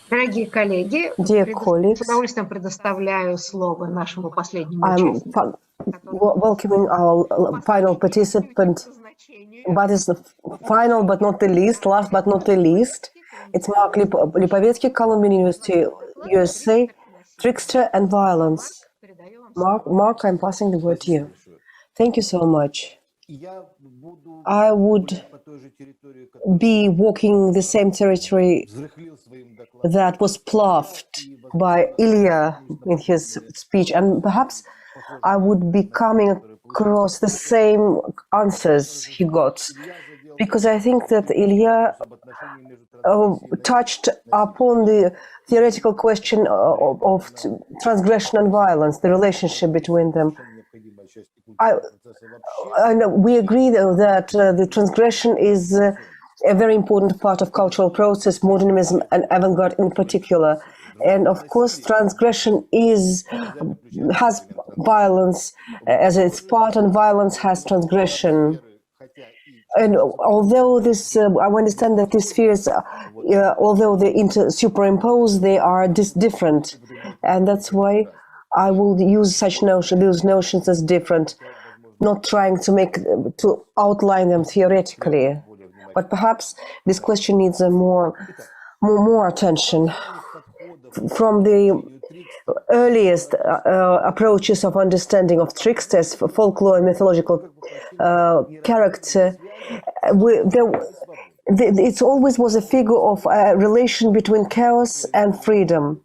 Дорогие коллеги, с удовольствием предоставляю слово нашему последнему участнику. Welcoming our final participant, but it's the final but not the least, last but not the least. It's Mark Lipovetsky, Columbia University, USA, Trickster and Violence. Mark, I'm passing the word to you. Thank you so much. I would be walking the same territory that was ploughed by Ilya in his speech, and perhaps I would be coming across the same answers he got, because I think that Ilya touched upon the theoretical question of transgression and violence, the relationship between them. And we agree, though, that the transgression is a very important part of cultural process, modernism and avant-garde in particular. And of course, transgression has violence as its part, and violence has transgression. And although this, I understand that these spheres, although they superimpose, they are different, and that's why I will use those notions as different, not trying to outline them theoretically. But perhaps this question needs more attention. From the earliest approaches of understanding of tricksters, folklore and mythological character, it always was a figure of a relation between chaos and freedom,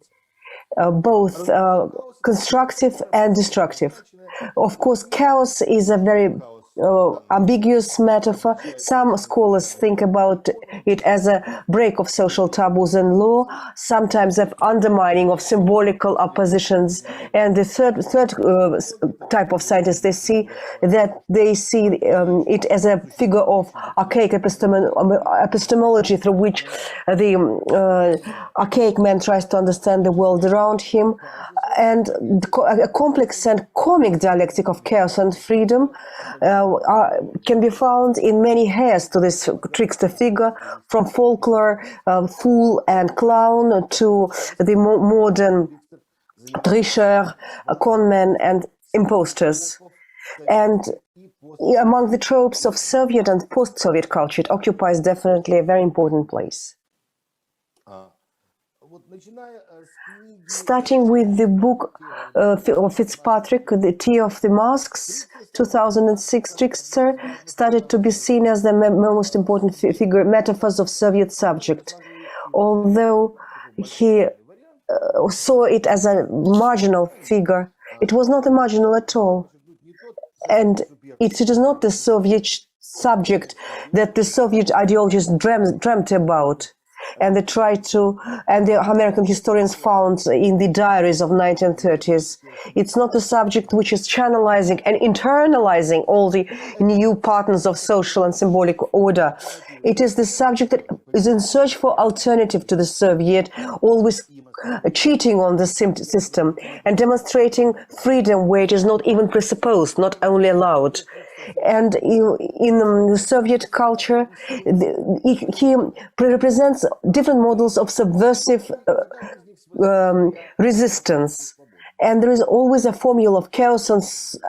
both constructive and destructive. Of course, chaos is a very ambiguous metaphor. Some scholars think about it as a break of social taboos and law, sometimes of undermining of symbolical oppositions. And the third type of scientists, they see it as a figure of archaic epistemology through which the archaic man tries to understand the world around him, and a complex and comic dialectic of chaos and freedom can be found in many heirs to this trickster figure, from folklore, fool and clown, to the modern tricheur, conmen and imposters. And among the tropes of Soviet and post-Soviet culture, it occupies definitely a very important place. Starting with the book of Fitzpatrick, The Tea of the Masks, 2006, Trickster started to be seen as the most important figure, metaphors of Soviet subject. Although he saw it as a marginal figure, it was not a marginal at all. And it is not the Soviet subject that the Soviet ideologists dreamt about. And the American historians found in the diaries of 1930s. It's not a subject which is channelizing and internalizing all the new patterns of social and symbolic order. It is the subject that is in search for alternative to the Soviet, always cheating on the system and demonstrating freedom where it is not even presupposed, not only allowed. And in the Soviet culture, he represents different models of subversive resistance. And there is always a formula of chaos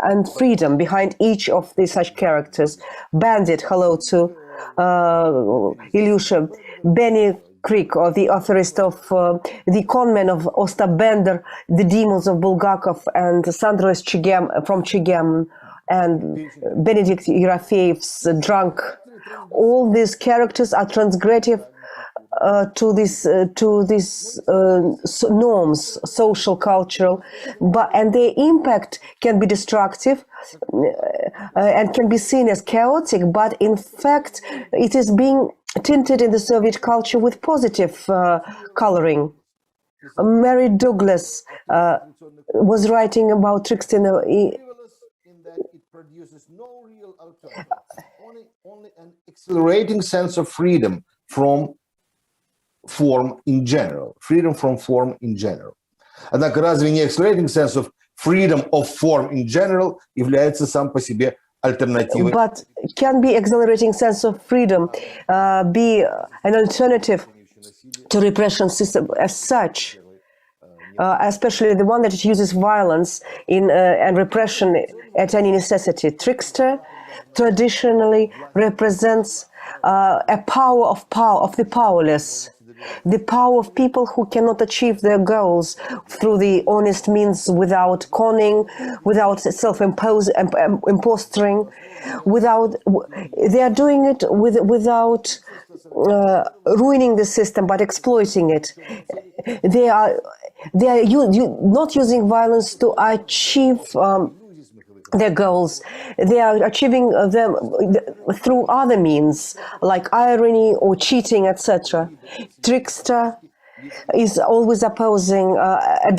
and freedom behind each of these such characters. Bandit, hello to Ilyusha, Benya Krik, or the authorist of the conmen of Ostap Bender, the demons of Bulgakov, and Sandro of Chegem from Chegem, and Benedict Yerofeyev's Drunk. All these characters are transgressive to these norms, social, cultural, and their impact can be destructive and can be seen as chaotic, but in fact it is being tinted in the Soviet culture with positive coloring. Mary Douglas was writing about Trickster produces no real authority, only an exhilarating sense of freedom from form in general, freedom from form in general. Однако разве не exhilarating sense of freedom of form in general является сам по себе альтернативой? But can be exhilarating sense of freedom be an alternative to repression system as such, especially the one that uses violence and repression at any necessity? Trickster traditionally represents a power of the powerless, the power of people who cannot achieve their goals through the honest means, without conning, without self-imposting, they are doing it without ruining the system, but exploiting it. They are not using violence to achieve their goals. They are achieving them through other means, like irony or cheating, etc. Trickster is always opposing a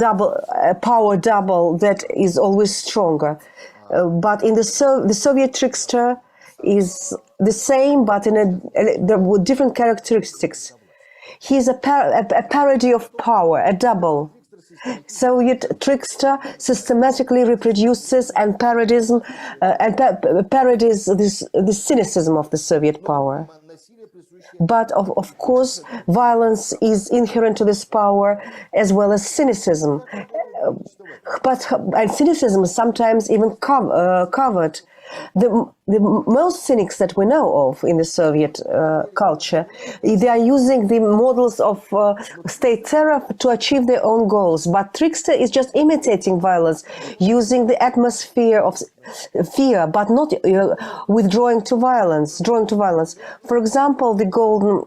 power double that is always stronger. But in the Soviet trickster is the same, but with different characteristics. He's a parody of power, a double. Soviet trickster systematically reproduces and parodies this cynicism of the Soviet power. But of course, violence is inherent to this power as well as cynicism. And cynicism is sometimes even covered. The most cynics that we know of in the Soviet culture, they are using the models of state terror to achieve their own goals. But trickster is just imitating violence, using the atmosphere of fear, but not withdrawing to violence. For example, the Golden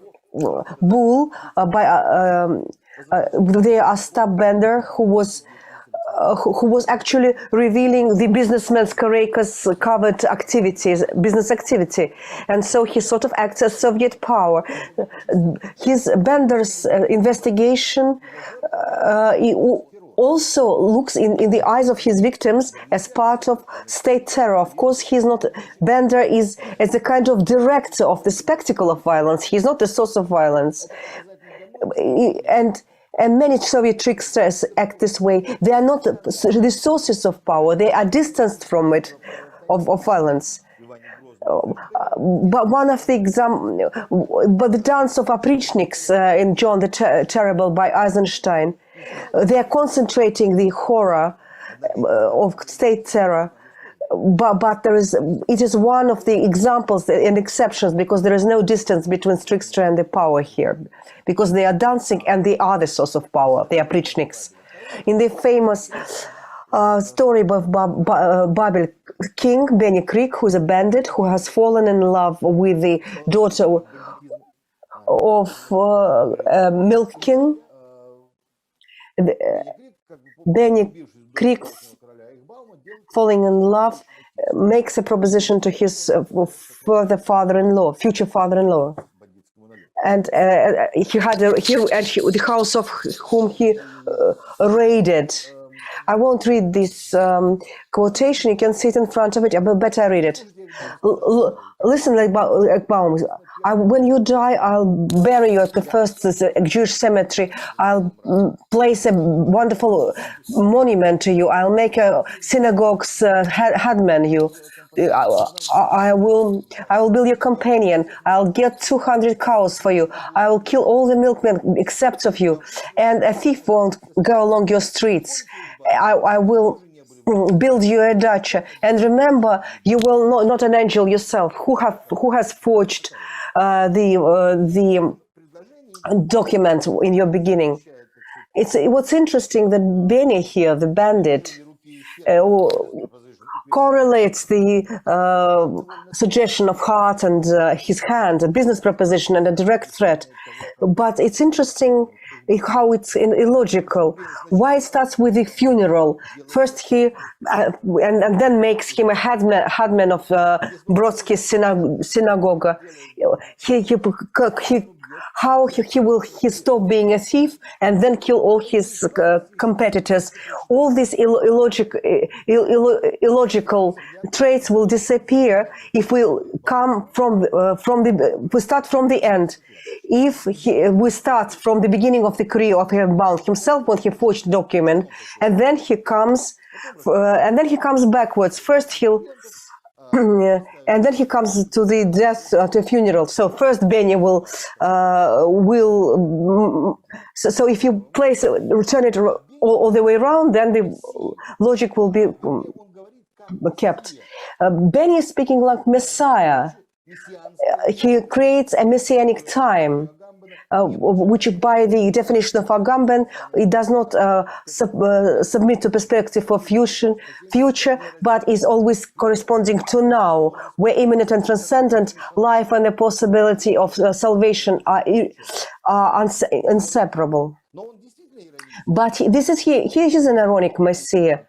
Bull by the Ostap Bender, who was actually revealing the businessman's Kareika's covert activities, business activity. And so he sort of acts as Soviet power. His Bender's investigation also looks in the eyes of his victims as part of state terror. Of course, Bender is as a kind of director of the spectacle of violence. He's not the source of violence. And many Soviet tricksters act this way. They are not the sources of power. They are distanced from it, of violence. But one of the but the dance of oprichniks in John the Terrible by Eisenstein, they are concentrating the horror of state terror. But it is one of the examples and exceptions, because there is no distance between trickster and the power here, because they are dancing and they are the source of power. They are prichniks. In the famous story of Babel king, Benya Krik, who is a bandit who has fallen in love with the daughter of Milk King, Benya Krik, falling in love, makes a proposition to his future father-in-law, and the house of whom he raided. I won't read this quotation. You can see it in front of it. But better read it. Listen, like Baum. When you die, I'll bury you at the first Jewish cemetery. I'll place a wonderful monument to you. I'll make a synagogue's headman you. I will be your companion. I'll get 200 cows for you. I will kill all the milkmen except of you, and a thief won't go along your streets. I will build you a dacha. And remember, you will not an angel yourself. Who has forged the document in your beginning? What's interesting that Benya here, the bandit, correlates the suggestion of heart and his hand, a business proposition and a direct threat. But it's interesting how it's illogical. Why it starts with the funeral? First he and then makes him a headman of Brodsky's synagogue. He how he stop being a thief and then kill all his competitors. All these illogical traits will disappear if we come we start from the end. If we start from the beginning of the career of Abram himself when he forged the document, and then he comes backwards. First he'll and then he comes to the death, to funeral. So first Benya will so if you return it all the way around, then the logic will be kept. Benya is speaking like Messiah. He creates a messianic time, which by the definition of Agamben, it does not submit to perspective of future, but is always corresponding to now, where immanent and transcendent life and the possibility of salvation are inseparable. But he is an ironic messiah,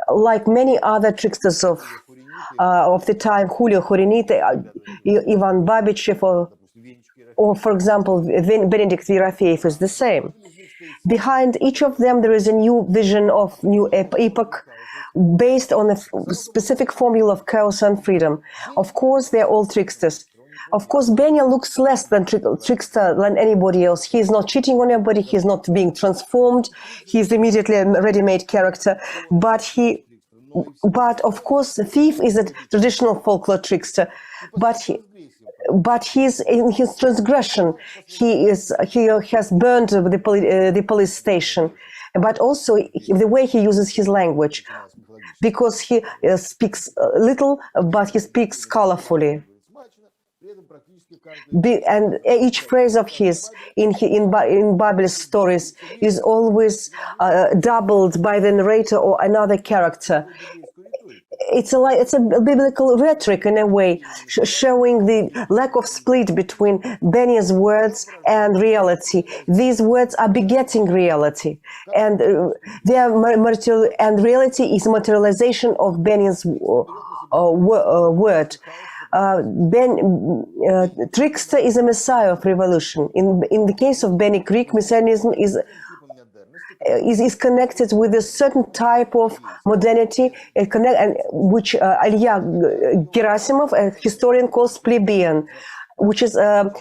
like many other tricksters of the time, Julio Horinite, Ivan Babichev, or for example, Benedict Virafeev is the same. Behind each of them, there is a new vision of new epoch based on a specific formula of chaos and freedom. Of course, they're all tricksters. Of course, Benya looks less than trickster than anybody else. He is not cheating on anybody. He is not being transformed. He is immediately a ready-made character. But of course, the thief is a traditional folklore trickster. But he's in his transgression. He has burned the police station. But also the way he uses his language, because he speaks little, but he speaks colorfully. And each phrase of his in Bible stories is always doubled by the narrator or another character. It's a biblical rhetoric in a way, showing the lack of split between Benya's words and reality. These words are begetting reality, and and reality is materialization of Benya's word. Trickster is a messiah of revolution. In the case of Benya Krik, messianism is connected with a certain type of modernity, which Ilya Gerasimov, a historian, calls plebeian, which is an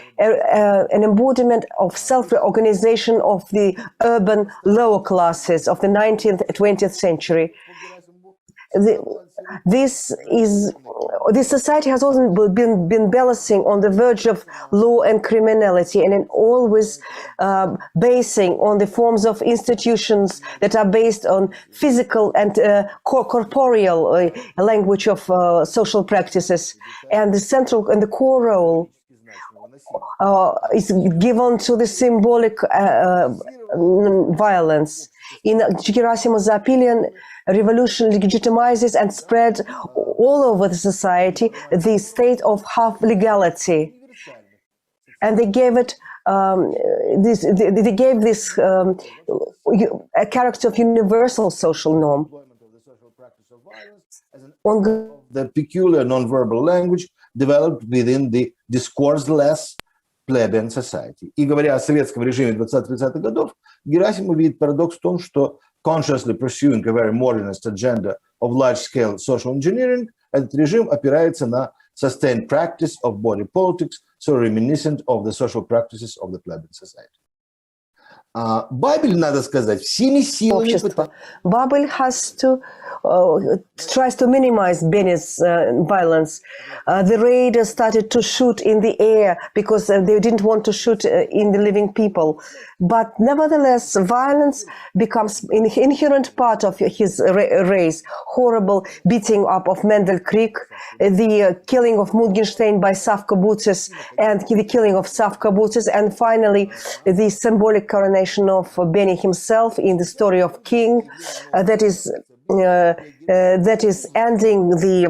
embodiment of self-organization of the urban lower classes of the 19th, 20th century. This society has also been balancing on the verge of law and criminality, and always basing on the forms of institutions that are based on physical and corporeal language of social practices. And the central and the core role is given to the symbolic violence. In Gerasimov's Apelian, revolution legitimizes and spread all over the society the state of half legality, and they gave it a character of universal social norm. The peculiar non-verbal language developed within the discourse-less plebeian society. И говоря о советском режиме 20-30-х годов, Герасимов видит парадокс в том, что consciously pursuing a very modernist agenda of large-scale social engineering, этот режим опирается на sustained practice of body politics, so reminiscent of the social practices of the plebeian society. Bible, надо сказать, всеми силами... Bible tries to minimize Benya's violence. The raiders started to shoot in the air because they didn't want to shoot in the living people. But nevertheless, violence becomes an inherent part of his race. Horrible beating up of Mendel Krik, the killing of Mulgenstein by Savka-Butzes, and the killing of Savka-Butzes, and finally the symbolic coronation of Benya himself in the story of King, that is ending the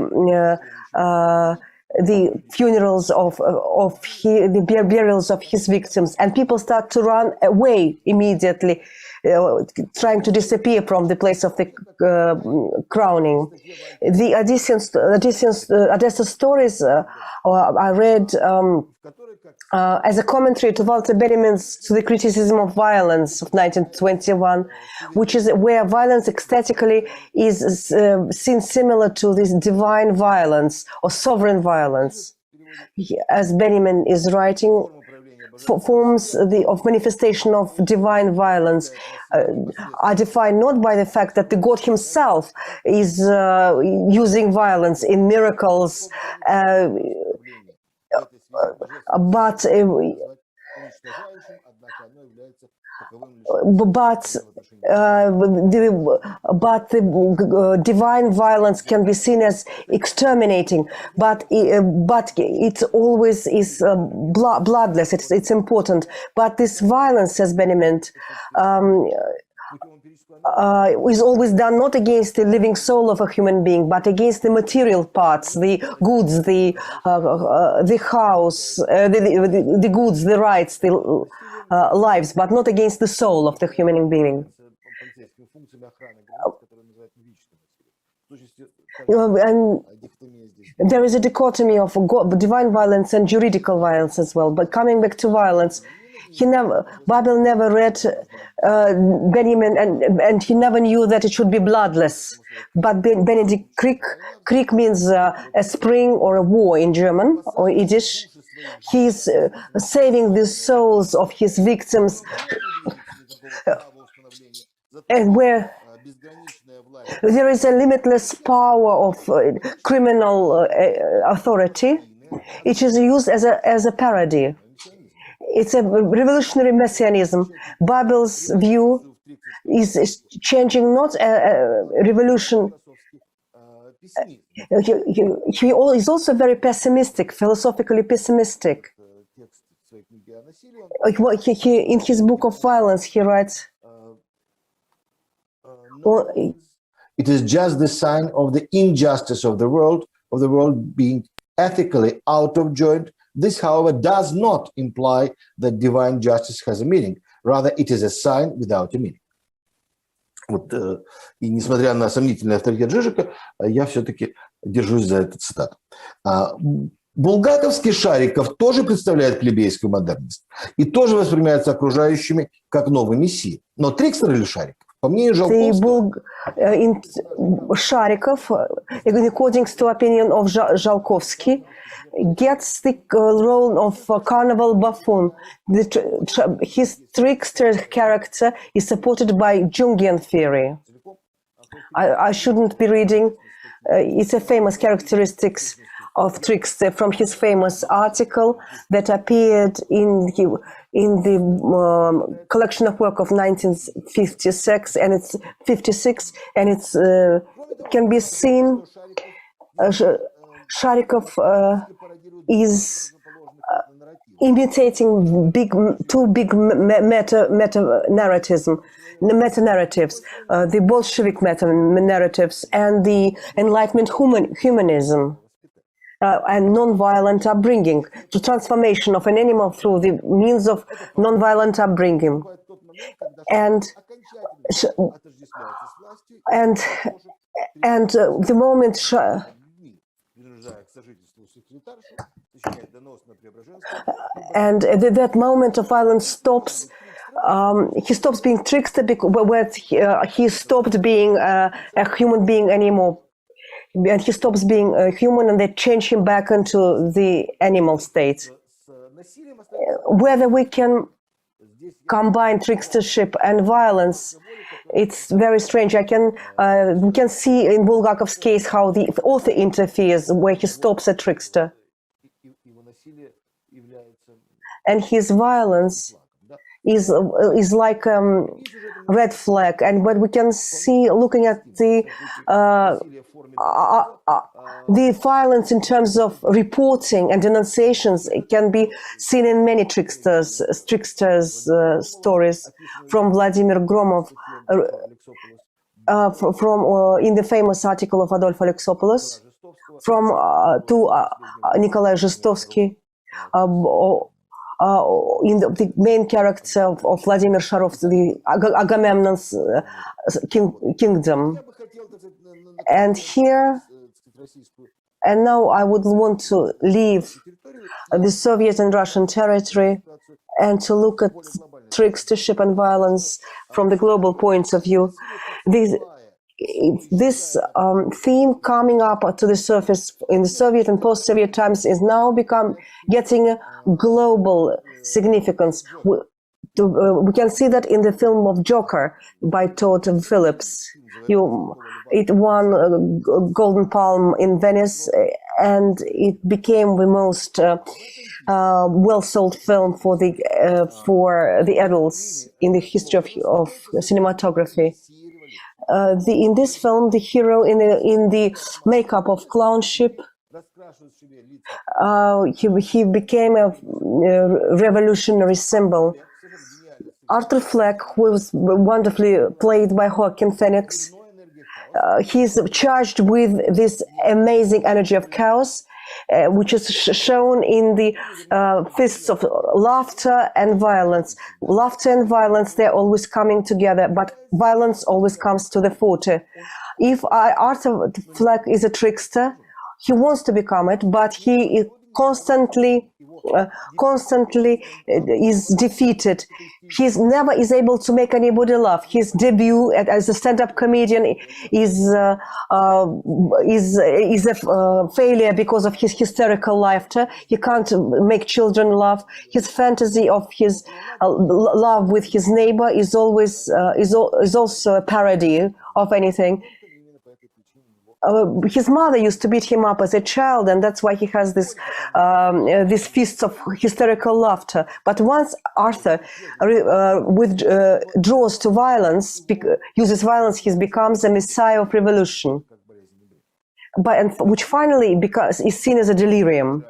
funerals the burials of his victims, and people start to run away immediately, trying to disappear from the place of the crowning. The Odyssean stories I read as a commentary to Walter Benjamin's To the Criticism of Violence of 1921, which is where violence aesthetically is seen similar to this divine violence or sovereign violence. As Benjamin is writing, forms of manifestation of divine violence are defined not by the fact that the God himself is using violence in miracles, but the divine violence can be seen as exterminating, but it always is bloodless. It's important. But this violence, says Benjamin, is always done not against the living soul of a human being, but against the material parts, the goods, the house, the goods, the rights, the lives, but not against the soul of the human being. And there is a dichotomy of divine violence and juridical violence as well. But coming back to violence, Babel never read Benjamin, and he never knew that it should be bloodless. But Benedict Krik means a spring or a war in German or Yiddish. He's saving the souls of his victims, and where there is a limitless power of criminal authority, it is used as a parody. It's a revolutionary messianism. Babel's view is changing, not a revolution. He is also very pessimistic, philosophically pessimistic. In his book of violence, he writes, it is just the sign of the injustice of the world being ethically out of joint. This, however, does not imply that divine justice has a meaning. Rather, it is a sign without a meaning. Вот, и несмотря на сомнительный авторитет Жижика, я все-таки держусь за этот цитат. Булгаковский Шариков тоже представляет плебейскую модерность и тоже воспринимается окружающими как новый мессия. Но Трикстер или Шариков? По мнению Жалковского... Шариков, according to opinion of Zhalkovsky, gets the role of carnival buffoon. His trickster character is supported by Jungian theory. I shouldn't be reading. It's a famous characteristics of Trickster from his famous article that appeared in the collection of work of 1956, and it's 56, and it's can be seen. Sharikov is imitating two big meta-narratives, the Bolshevik meta-narratives and the Enlightenment humanism. And non-violent upbringing, the transformation of an animal through the means of non-violent upbringing, and the moment and that moment of violence stops. He stops being trickster because he stopped being a human being anymore. And he stops being human, and they change him back into the animal state. Whether we can combine trickstership and violence, it's very strange. We can see in Bulgakov's case how the author interferes, where he stops a trickster. And his violence is like red flag. And what we can see, looking at the violence in terms of reporting and denunciations, it can be seen in many tricksters stories, from Vladimir Gromov, in the famous article of Adolf Alexopoulos, to Nikolai Zhestovsky, in the main character of Vladimir Sharov, the Agamemnon's kingdom. And here, And now I would want to leave the Soviet and Russian territory and to look at trickstership and violence from the global points of view. This theme coming up to the surface in the Soviet and post-Soviet times is now getting a global significance. We can see that in the film of Joker by Todd Phillips. It won a Golden Palm in Venice, and it became the most well-sold film for the adults in the history of cinematography. In this film, the hero in the makeup of clownship, he became a revolutionary symbol. Arthur Fleck, who was wonderfully played by Joaquin Phoenix, he's charged with this amazing energy of chaos, which is shown in the fists of laughter and violence. Laughter and violence, they're always coming together, but violence always comes to the forte. If Arthur Fleck is a trickster, he wants to become it, but he is constantly is defeated. He's never is able to make anybody laugh. His debut as a stand-up comedian is a failure because of his hysterical laughter. He can't make children laugh. His fantasy of his love with his neighbor is always is also a parody of anything. His mother used to beat him up as a child, and that's why he has this fists of hysterical laughter. But once Arthur withdraws to violence, uses violence, he becomes a messiah of revolution, which finally is seen as a delirium.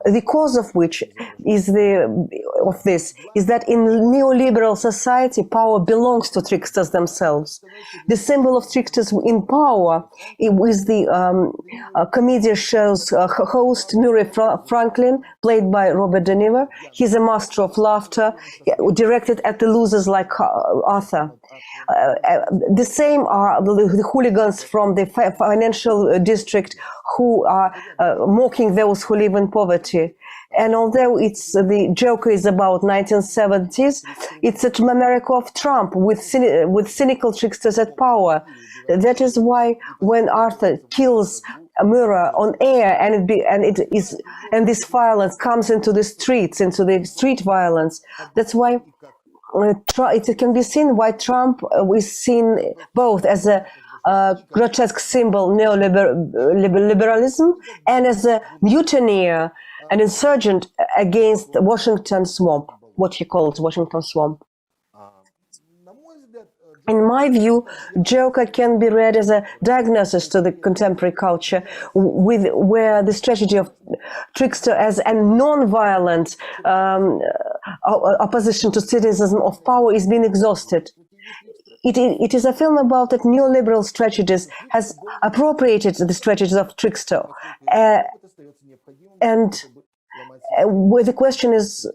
The cause of which is that in neoliberal society, power belongs to tricksters themselves. The symbol of tricksters in power is the comedy show's host, Murray Franklin, played by Robert De Niro. He's a master of laughter, directed at the losers like Arthur. The same are the hooligans from the financial district who are mocking those who live in poverty. And although the Joker is about 1970s, it's an America of Trump with cynical tricksters at power. That is why when Arthur kills Murray on air, and this violence comes into the streets, into the street violence, that's why it can be seen why Trump is seen both as a grotesque symbol neoliberalism and as a mutineer, an insurgent against Washington swamp, what he calls Washington swamp. In my view, Joker can be read as a diagnosis to the contemporary culture, where the strategy of trickster as a non-violent opposition to cynicism of power is being exhausted. It is a film about that neoliberal strategies has appropriated the strategies of trickster, and where the question is,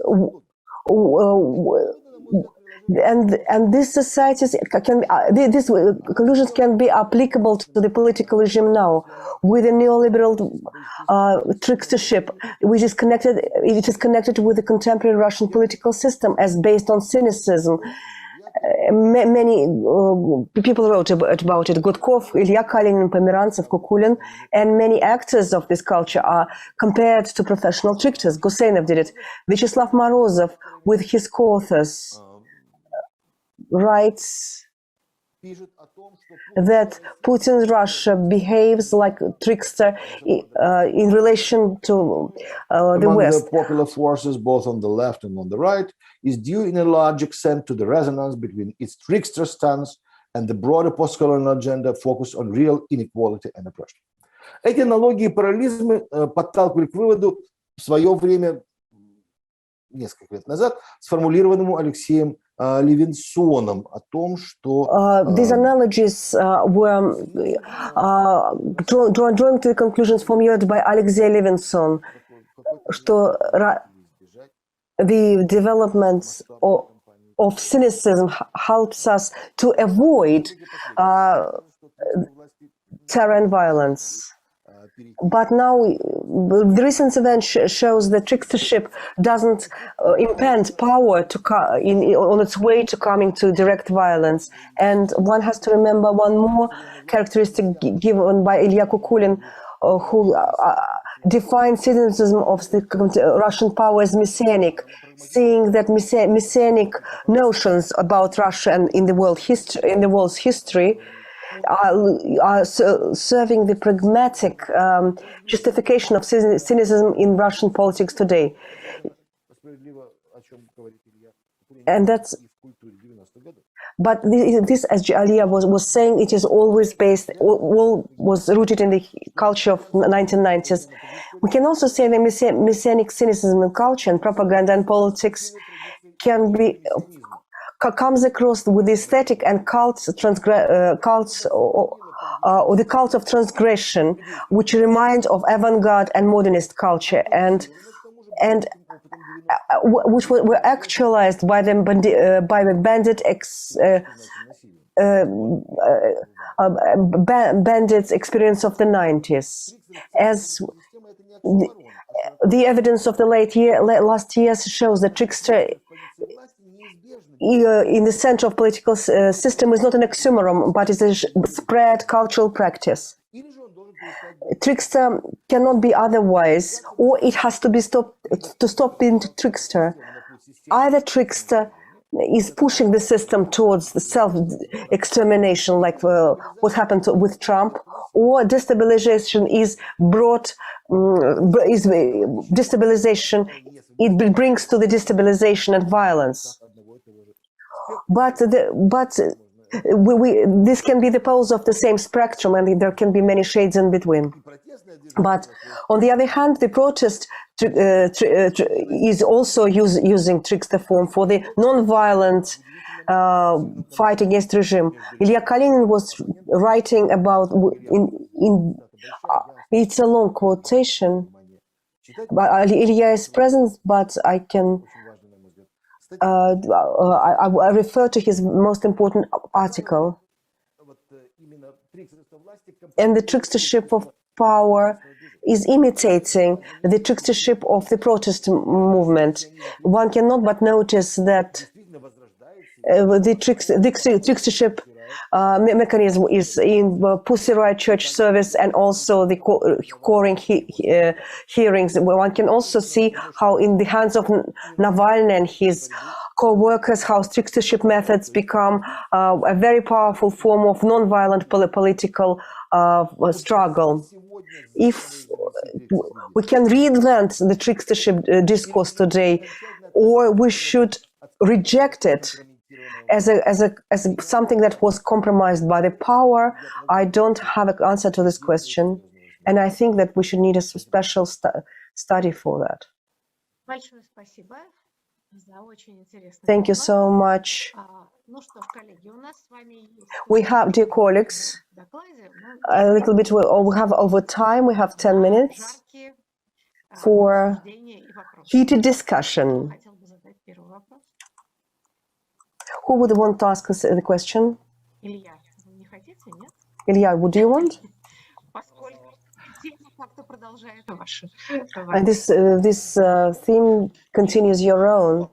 and these societies these conclusions can be applicable to the political regime now, with a neoliberal trickstership, which is connected. It is connected with the contemporary Russian political system as based on cynicism. Many people wrote about it. Gudkov, Ilya Kalinin, Pomerantsev, Kukulin, and many actors of this culture are compared to professional tricksters. Guseynov did it. Vyacheslav Morozov, with his co-authors, writes that Putin's Russia behaves like a trickster in relation to the West. The popular forces, both on the left and on the right, is due in a large extent to the resonance between its trickster stance and the broader postcolonial agenda focused on real inequality and oppression. Эти аналогии и параллелизмы подталкивали к выводу в свое время, несколько лет назад, сформулированному Алексеем Левинсоном о том, что these analogies were drawn to the conclusions formulated by Alexei Levinson, что the development of cynicism helps us to avoid terror and violence. But now, the recent event shows that trickstership doesn't impede power on its way to coming to direct violence. And one has to remember one more characteristic given by Ilya Kukulin, who defines cynicism of the Russian power as messianic, saying that messianic notions about Russia and in the world's history are serving the pragmatic justification of cynicism in Russian politics today. And that's, but this, as Alia was saying, it is always based, was rooted in the culture of 1990s. We can also say that messianic cynicism in culture and propaganda and politics comes across with the aesthetic and cults, or the cult of transgression, which remind of avant-garde and modernist culture, and which were actualized by the bandits' experience of the 90s. As the evidence of the last years shows that trickster in the center of political system is not an oxymoron, but is a spread cultural practice. Trickster cannot be otherwise, or it has to be stop being trickster. Either trickster is pushing the system towards the self-extermination, like what happened with Trump, or destabilization is brought, destabilization, it brings to the destabilization and violence. But this can be the poles of the same spectrum, and there can be many shades in between. But on the other hand, the protest is also using trickster form for the non-violent fight against regime. Ilya Kalinin was writing about, it's a long quotation, but Ilya is present, but I can I refer to his most important article. And the trickstership of power is imitating the trickstership of the protest movement. One cannot but notice that the trickstership mechanism is in Pussy Riot Church service and also the coring hearings. One can also see how in the hands of Navalny and his co-workers, how trickstership methods become a very powerful form of non-violent political struggle. If we can reinvent the trickstership discourse today, or we should reject it as something that was compromised by the power, I don't have an answer to this question, and I think that we should need a special study for that. Thank you so much. We have, dear colleagues, a little bit, we have over time, we have 10 minutes for heated discussion. Who would want to ask us the question? Ilya, would you want? And this theme continues your own.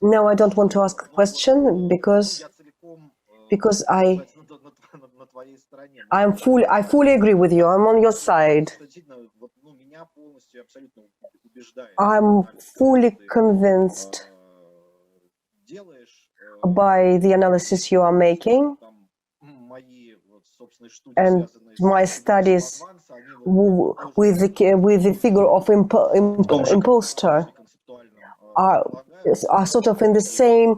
No, I don't want to ask a question because I fully agree with you. I'm on your side. I'm fully convinced by the analysis you are making, and my studies with the figure of imposter are sort of in the same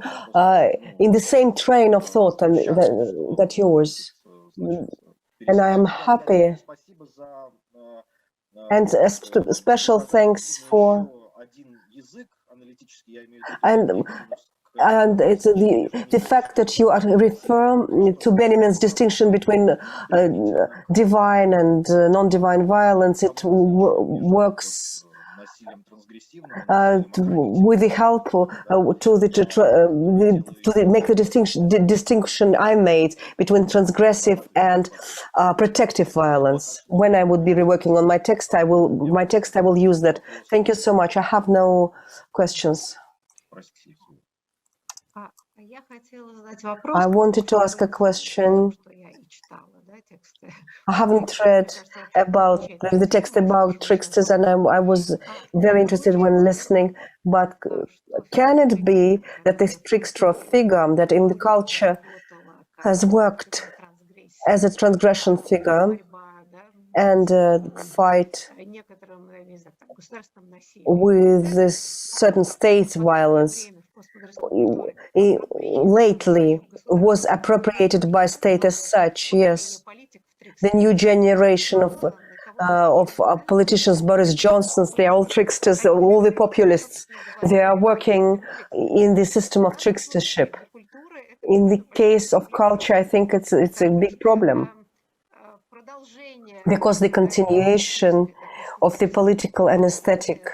train of thought that yours, and I am happy. And a special thanks for and it's the fact that you are referring to Benjamin's distinction between divine and non-divine violence. It works with the help to make the distinction I made between transgressive and protective violence. When I would be reworking on my text, I will use that. Thank you so much. I have no questions. I wanted to ask a question. I haven't read about the text about tricksters, and I was very interested when listening. But can it be that this trickster figure that in the culture has worked as a transgression figure and fight with this certain state violence lately was appropriated by state as such? Yes. The new generation of politicians, Boris Johnsons, they are all tricksters, all the populists. They are working in the system of trickstership. In the case of culture, I think it's a big problem, because the continuation of the political and aesthetic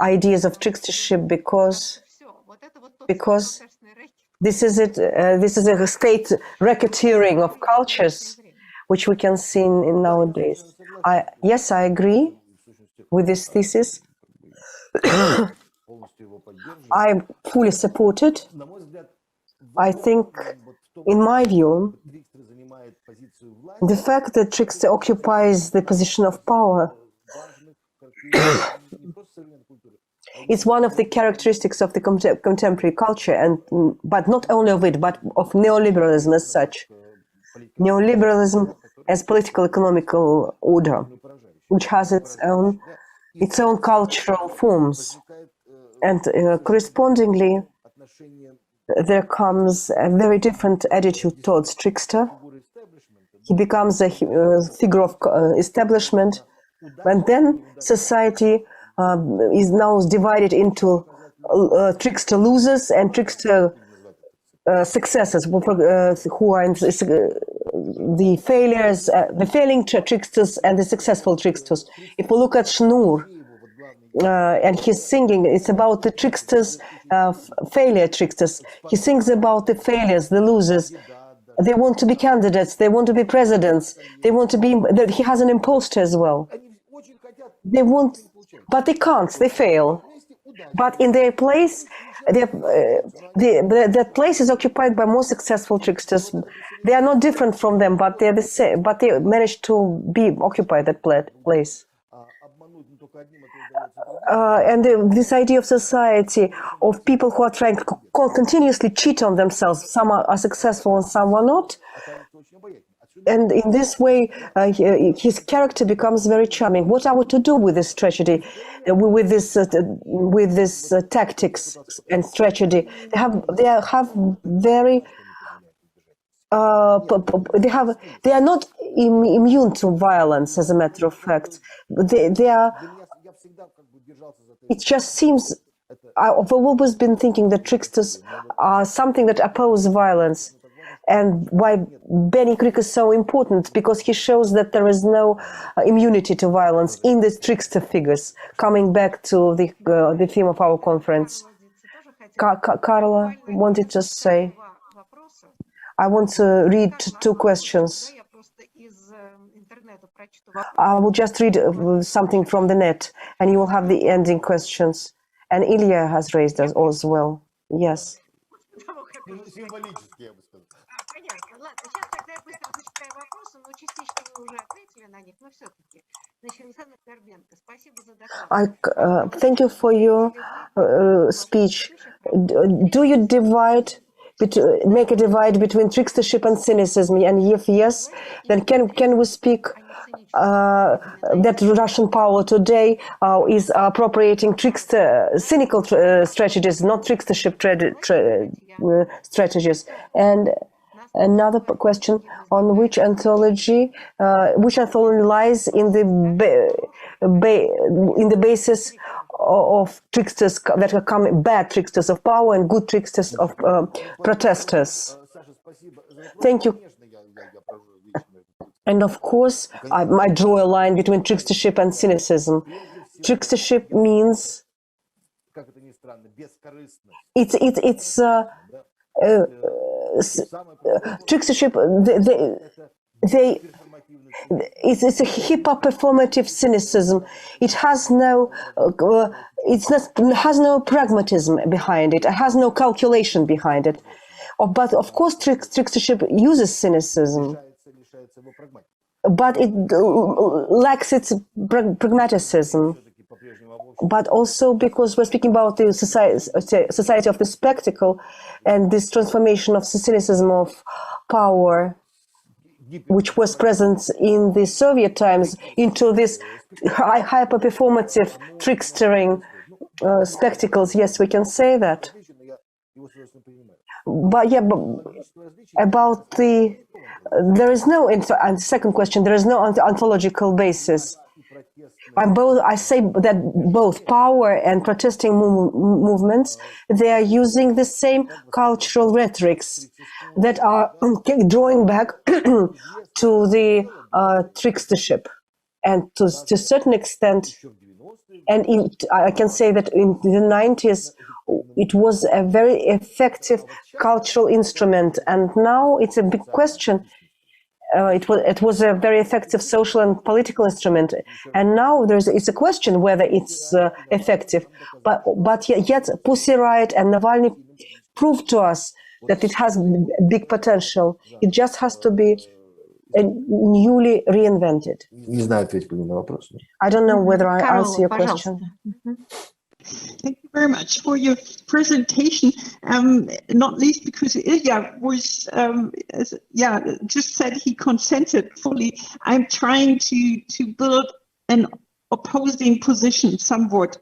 ideas of trickstership, because this is a state racketeering of cultures, which we can see in nowadays. Yes, I agree with this thesis. I fully support it. I think, in my view, the fact that Trickster occupies the position of power it's one of the characteristics of the contemporary culture, but not only of it, but of neoliberalism as such. Neoliberalism as political economical order, which has its own cultural forms, and correspondingly, there comes a very different attitude towards Trickster. He becomes a figure of establishment, and then society is now divided into Trickster losers and Trickster successors, who are the failures, the failing tricksters and the successful tricksters. If we look at Shnur and his singing, it's about the tricksters, failure tricksters. He sings about the failures, the losers. They want to be candidates, they want to be presidents, they want to be, he has an imposter as well. They want, but they can't, they fail. But in their place, that place is occupied by more successful tricksters. They are not different from them, but they're the same. But they managed to occupy that place. And this idea of society, of people who are trying to continuously cheat on themselves, some are successful and some are not. And in this way, his character becomes very charming. What are we to do with this tragedy, with this tactics and tragedy? They are not immune to violence, as a matter of fact. They are. It just seems. I've always been thinking that tricksters are something that oppose violence. And why Benya Krik is so important, because he shows that there is no immunity to violence in the trickster figures. Coming back to the theme of our conference, Carla wanted to say, I want to read two questions. I will just read something from the net, and you will have the ending questions. And Ilya has raised us as well. Yes. Thank you for your speech. Do you make a divide between trickstership and cynicism? And if yes, then can we speak that Russian power today is appropriating cynical strategies, not trickstership strategies? And another question: on which anthology lies in the basis of tricksters that are coming, bad tricksters of power and good tricksters of protesters? Thank you. And of course, I draw a line between trickstership and cynicism. trickstership means trickstership. It's a hip-hop performative cynicism. It has no has no pragmatism behind it. It has no calculation behind it. But of course, trickstership uses cynicism, but it lacks its pragmatism. But also because we're speaking about the society of the spectacle and this transformation of cynicism of power, which was present in the Soviet times, into this hyper-performative, trickstering spectacles. Yes, we can say that. But yeah, about there is no, and second question, there is no ontological basis. I say that both power and protesting movements, they are using the same cultural rhetorics that are drawing back to the trickstership, and to a certain extent, and I can say that in the 90s, it was a very effective cultural instrument, and now it's a big question. It was a very effective social and political instrument, and now it's a question whether it's effective. But yet, Pussy Riot and Navalny proved to us that it has big potential. It just has to be newly reinvented. I don't know whether I answer your question. Thank you very much for your presentation, not least because Ilya was, just said he consented fully. I'm trying to build an opposing position somewhat,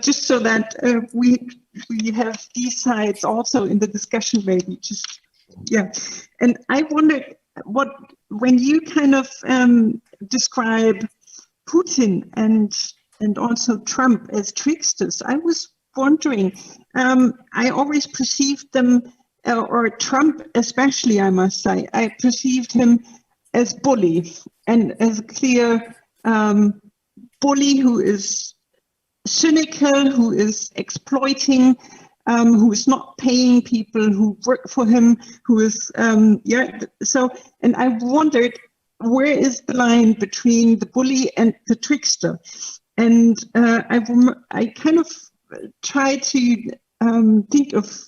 just so that we have these sides also in the discussion, maybe. And I wondered when you kind of describe Putin and also Trump as tricksters, I was wondering, I always perceived them, or Trump especially, I must say, I perceived him as bully, and as a clear bully who is cynical, who is exploiting, who is not paying people who work for him, who is, and I wondered, where is the line between the bully and the trickster? And I kind of try to think of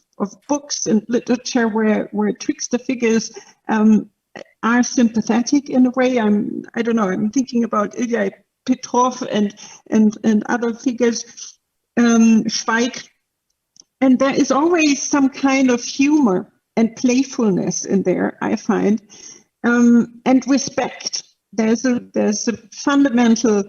books and literature where trickster figures are sympathetic in a way. I don't know. I'm thinking about Ilya Petrov and other figures, Schweik, and there is always some kind of humor and playfulness in there, I find, and respect. There's a fundamental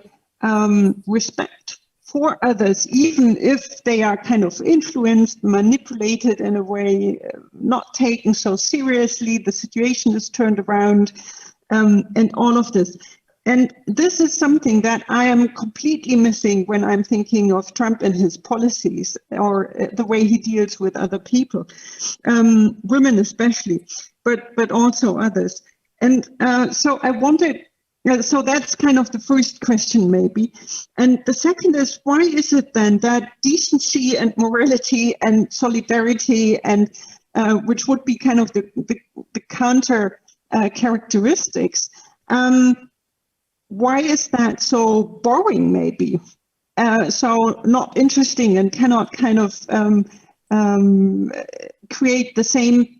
respect for others, even if they are kind of influenced, manipulated in a way, not taken so seriously, the situation is turned around, and all of this. And this is something that I am completely missing when I'm thinking of Trump and his policies, or the way he deals with other people, women especially, but also others. And so I wondered, so that's kind of the first question, maybe. And the second is, why is it then that decency and morality and solidarity, and which would be kind of the counter characteristics, why is that so boring, maybe? So not interesting, and cannot kind of create the same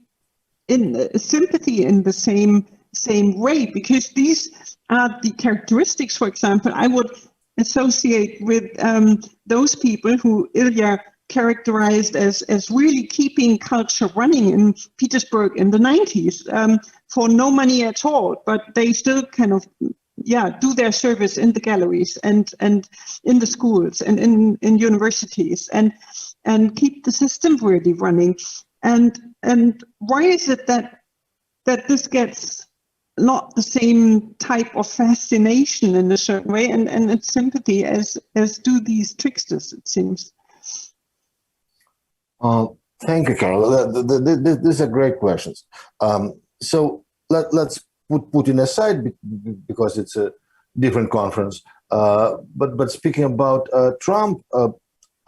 sympathy in the same way, because these are the characteristics, for example, I would associate with those people who Ilya characterized as really keeping culture running in Petersburg in the 90s for no money at all, but they still kind of do their service in the galleries and in the schools and in universities and keep the system really running. And why is it that this gets not the same type of fascination in a certain way and its sympathy as do these tricksters, it seems? Thank you, Carol. These are great questions. So let's put Putin aside because it's a different conference. But speaking about Trump,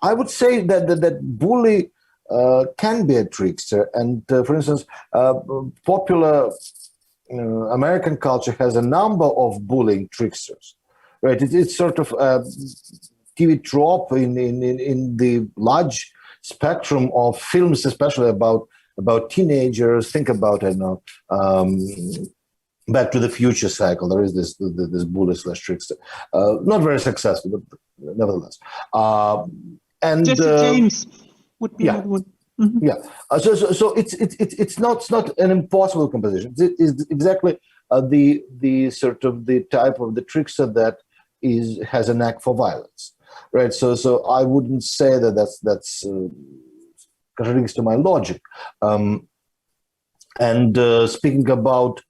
I would say that bully can be a trickster. And for instance, popular American culture has a number of bullying tricksters, right? It's sort of a TV trope in the large spectrum of films, especially about teenagers. Think about, I know, Back to the Future cycle. There is this bully / trickster, not very successful, but nevertheless. And Jesse James would be another one. Mm-hmm. Yeah. So it's not an impossible composition. It is exactly the sort of the type of the trickster that has a knack for violence, right? So I wouldn't say that that's contradicts to my logic. And speaking about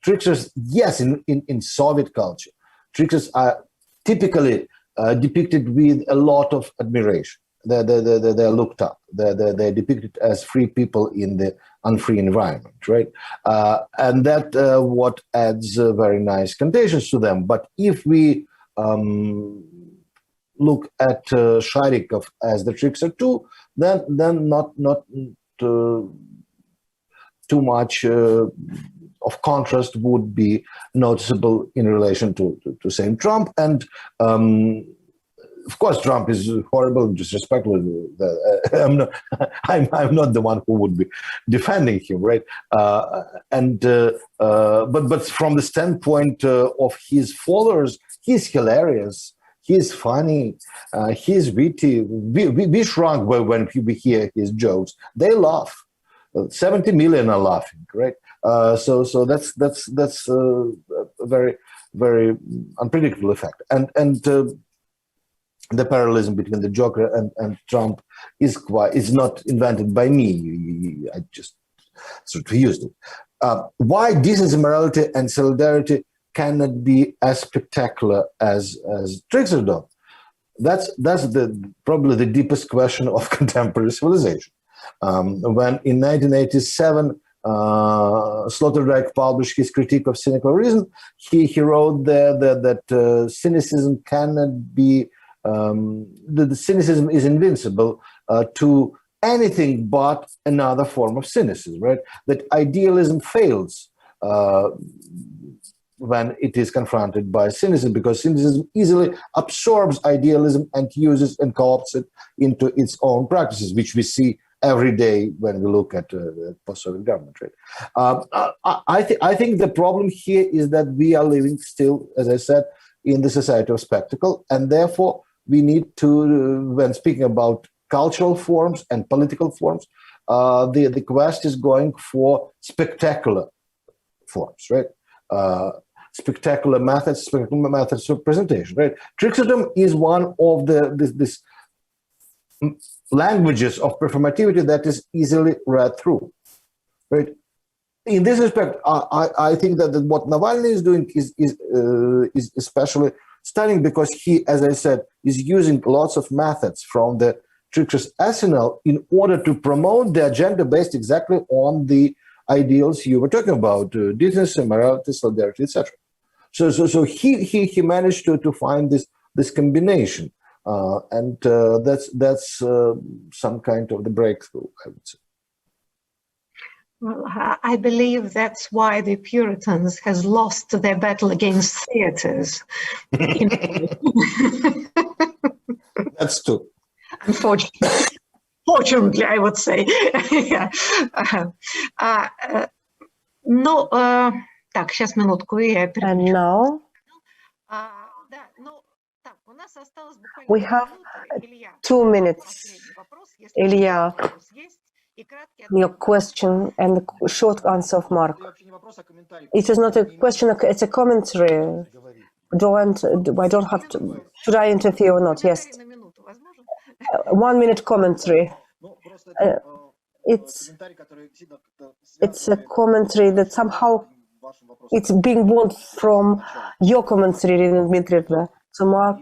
tricksters, yes, in Soviet culture, tricksters are typically depicted with a lot of admiration. They're looked up. They're depicted as free people in the unfree environment, right? And that what adds very nice connotations to them. But if we look at Sharikov as the trickster too, then not too much of contrast would be noticeable in relation to same Trump. And of course, Trump is horrible and disrespectful. I'm not the one who would be defending him, right? But from the standpoint of his followers, he's hilarious. He's funny. He's witty. We shrunk when we hear his jokes. They laugh. 70 million are laughing, right? So that's a very, very unpredictable effect. And the parallelism between the Joker and Trump is not invented by me. I just sort of used it. Why decency, morality, and solidarity cannot be as spectacular as tricksterdom? That's probably the deepest question of contemporary civilization. When in 1987 Sloterdijk published his critique of cynical reason, he wrote there that cynicism cannot be the cynicism is invincible to anything but another form of cynicism, right? That idealism fails when it is confronted by cynicism, because cynicism easily absorbs idealism and uses and co-opts it into its own practices, which we see every day when we look at post-Soviet government, right? I think the problem here is that we are living still, as I said, in the society of spectacle, and therefore we need to, when speaking about cultural forms and political forms, the quest is going for spectacular forms, right? Spectacular methods of presentation, right? Tricksterdom is one of this languages of performativity that is easily read through, right? In this respect, I think that what Navalny is doing is especially stunning, because he, as I said, is using lots of methods from the trickster's arsenal in order to promote the agenda based exactly on the ideals you were talking about, decency, morality, solidarity, etc. So he managed to find this combination, and that's some kind of the breakthrough, I would say. Well, I believe that's why the Puritans has lost their battle against theaters. That's true. Unfortunately, I would say. Yeah. Так, сейчас минутку. And now we have 2 minutes. Ilya, your question and the short answer of Mark. It is not a question, it's a commentary. I don't have to. Should I interfere or not? Yes. 1 minute commentary. It's a commentary that somehow it's being born from your commentary, Dmitry. So Mark,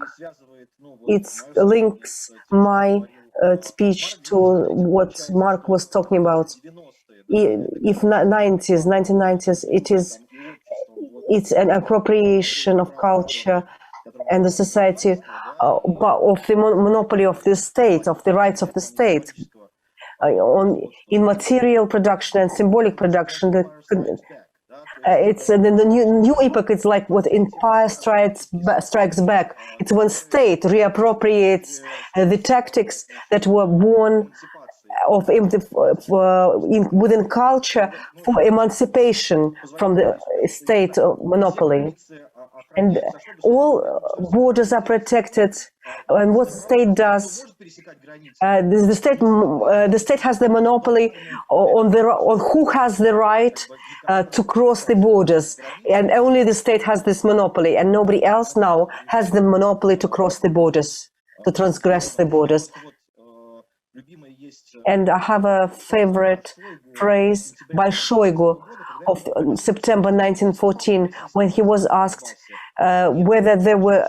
it links my speech to what Mark was talking about. If 1990s, it's an appropriation of culture and the society of the monopoly of the state, of the rights of the state. In material production and symbolic production, it's the new epoch. It's like what empire strikes back. It's when state reappropriates the tactics that were born within culture for emancipation from the state monopoly. And all borders are protected. And what state does? The state has the monopoly on who has the right to cross the borders, and only the state has this monopoly, and nobody else now has the monopoly to cross the borders, to transgress the borders. And I have a favorite phrase by Shoigu of September 1914, when he was asked whether there were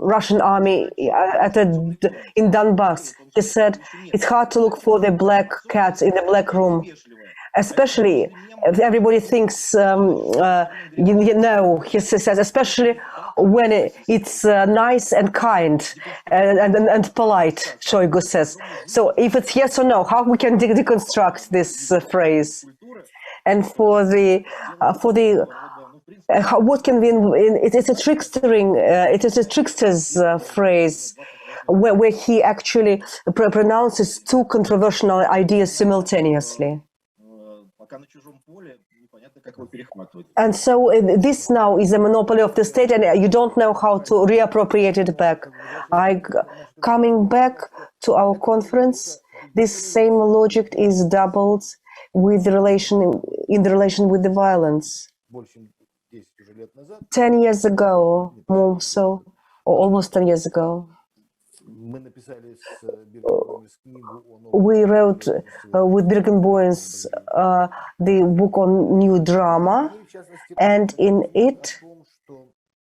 Russian army in Donbass. He said, it's hard to look for the black cats in the black room, especially if everybody thinks, he says, especially when it's nice and kind and polite, Shoigu says. So if it's yes or no, how we can deconstruct this phrase? And for the what can be it's a trickstering, it is a trickster's phrase where he actually pronounces two controversial ideas simultaneously. And so this now is a monopoly of the state, and you don't know how to reappropriate it back. Coming back to our conference, this same logic is doubled with the relation with the violence. 10 years ago, more so, or almost 10 years ago, we wrote with Birkenboyens the book on new drama, and in it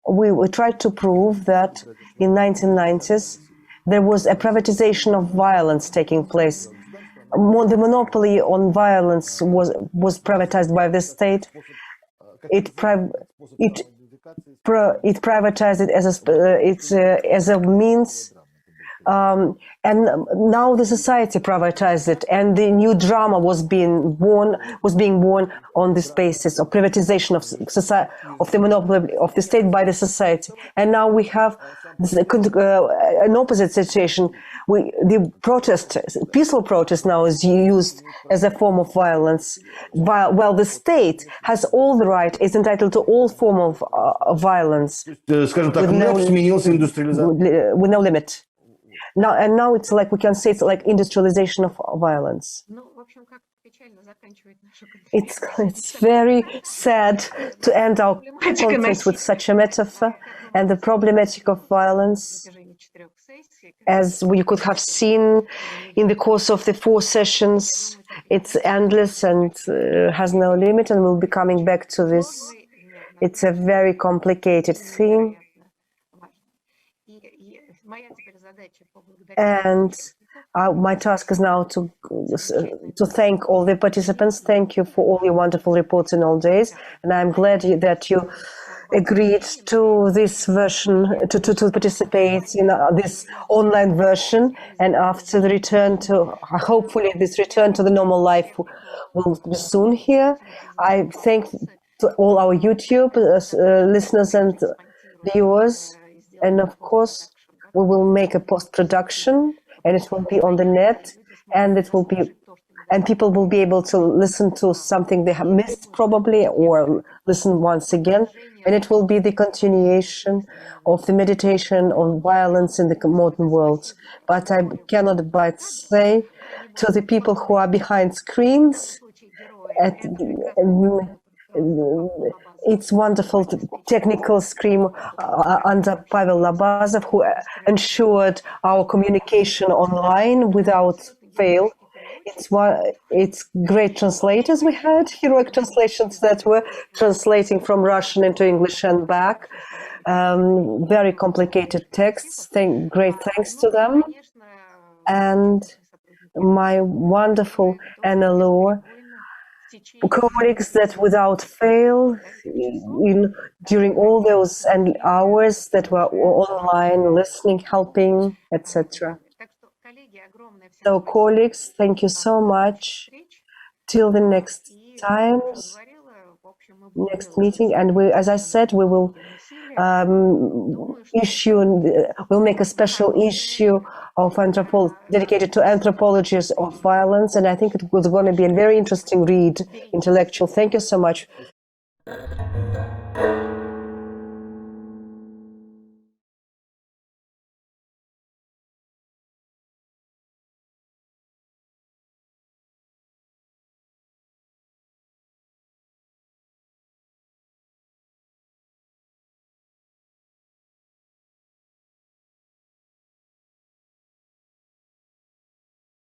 we tried to prove that in 1990s there was a privatization of violence taking place. The monopoly on violence was privatized by the state. It privatized it as a means, and now the society privatized it, and the new drama was being born on this basis of privatization of the monopoly of the state by the society. And now we have an opposite situation. The peaceful protest now is used as a form of violence, while the state has all the right, is entitled to all form of violence with no limit. Now it's like, we can say it's like industrialization of violence. It's very sad to end our conference with such a metaphor, and the problematic of violence, as we could have seen in the course of the 4 sessions, it's endless and has no limit, and we'll be coming back to this. It's a very complicated theme. And my task is now to thank all the participants. Thank you for all your wonderful reports in all days, and I'm glad that you agreed to this version, to participate in this online version. And after the return to, hopefully this return to the normal life will be soon here. I thank to all our YouTube listeners and viewers, and of course we will make a post-production, and it will be on the net, and it will be, and people will be able to listen to something they have missed probably, or listen once again, and it will be the continuation of the meditation on violence in the modern world. But I cannot but say to the people who are behind screens, it's wonderful technical screen under Pavel Labazov, who ensured our communication online without fail. It's great translators we had, heroic translations that were translating from Russian into English and back. Very complicated texts. Great thanks to them. And my wonderful NLO, colleagues that without fail, during all those hours that were online, listening, helping, etc. So, colleagues, thank you so much. Till the next times, next meeting, and we, as I said, we will we'll make a special issue of dedicated to anthropologies of violence, and I think it was going to be a very interesting read, intellectual. Thank you so much.